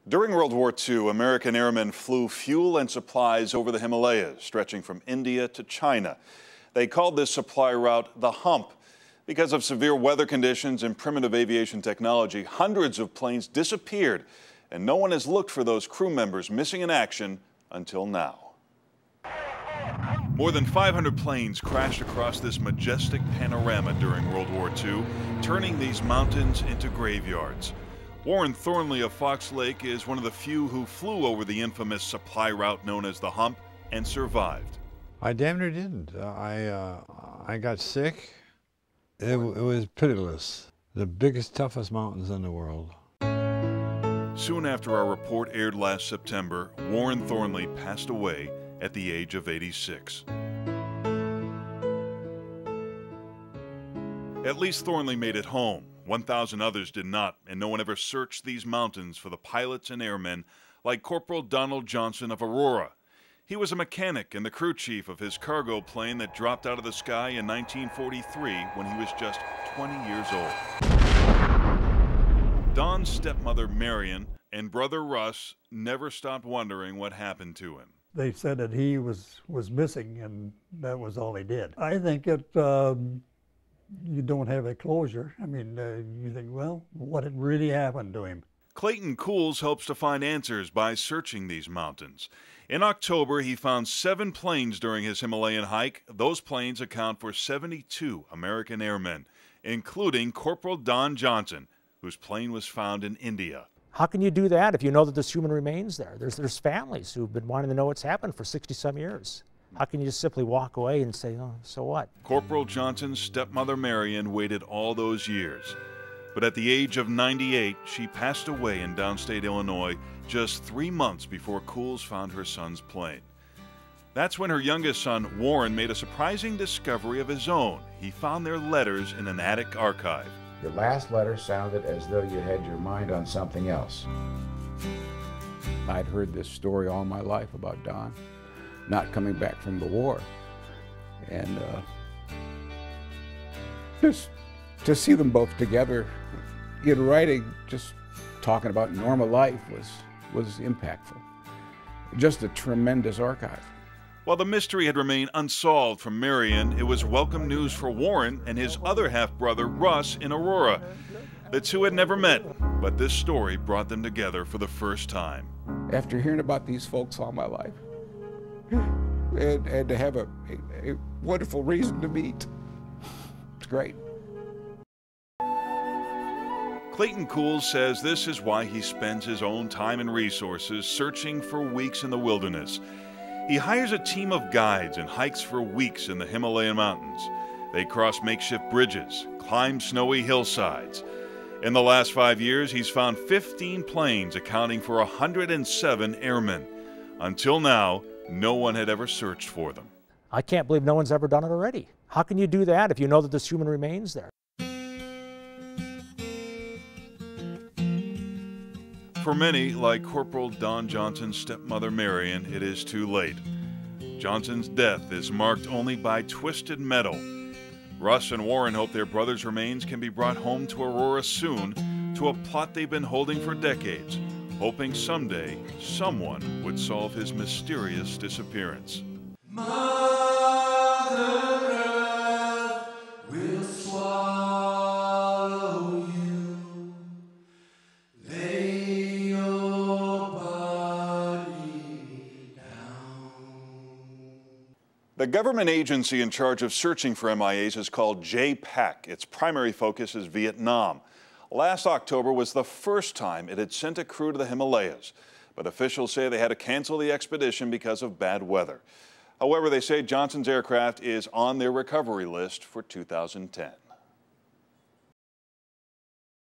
During World War II, American airmen flew fuel and supplies over the Himalayas, stretching from India to China. They called this supply route the Hump. Because of severe weather conditions and primitive aviation technology, hundreds of planes disappeared, and no one has looked for those crew members missing in action until now. More than 500 planes crashed across this majestic panorama during World War II, turning these mountains into graveyards. Warren Thornley of Fox Lake is one of the few who flew over the infamous supply route known as the Hump and survived. I damn near didn't. I got sick. It was pitiless. The biggest, toughest mountains in the world. Soon after our report aired last September, Warren Thornley passed away at the age of 86. At least Thornley made it home. 1,000 others did not, and no one ever searched these mountains for the pilots and airmen like Corporal Donald Johnson of Aurora. He was a mechanic and the crew chief of his cargo plane that dropped out of the sky in 1943 when he was just 20 years old. Don's stepmother, Marion, and brother Russ never stopped wondering what happened to him. They said that he was missing, and that was all they did. I think you don't have a closure. I mean, you think, well, what had really happened to him? Clayton Cools hopes to find answers by searching these mountains. In October, he found 7 planes during his Himalayan hike. Those planes account for 72 American airmen, including Corporal Don Johnson, whose plane was found in India. How can you do that if you know that there's human remains there? There's families who've been wanting to know what's happened for 60-some years. How can you just simply walk away and say, oh, so what? Corporal Johnson's stepmother, Marion, waited all those years. But at the age of 98, she passed away in downstate Illinois just 3 months before Cools found her son's plane. That's when her youngest son, Warren, made a surprising discovery of his own. He found their letters in an attic archive. Your last letter sounded as though you had your mind on something else. I'd heard this story all my life about Don not coming back from the war. And just to see them both together in writing, just talking about normal life was impactful. Just a tremendous archive. While the mystery had remained unsolved from Marion, it was welcome news for Warren and his other half-brother, Russ, in Aurora. The two had never met, but this story brought them together for the first time. After hearing about these folks all my life, and to have a wonderful reason to meet, it's great. Clayton Cools says this is why he spends his own time and resources searching for weeks in the wilderness. He hires a team of guides and hikes for weeks in the Himalayan mountains. They cross makeshift bridges, climb snowy hillsides. In the last 5 years, he's found 15 planes accounting for 107 airmen. Until now, no one had ever searched for them. I can't believe no one's ever done it already. How can you do that if you know that there's human remains there? For many, like Corporal Don Johnson's stepmother, Marion, it is too late. Johnson's death is marked only by twisted metal. Russ and Warren hope their brother's remains can be brought home to Aurora soon, to a plot they've been holding for decades, hoping someday someone would solve his mysterious disappearance. Mother Earth will swallow you. Lay your body down. The government agency in charge of searching for MIAs is called JPAC. Its primary focus is Vietnam. Last October was the first time it had sent a crew to the Himalayas, but officials say they had to cancel the expedition because of bad weather. However, they say Johnson's aircraft is on their recovery list for 2010.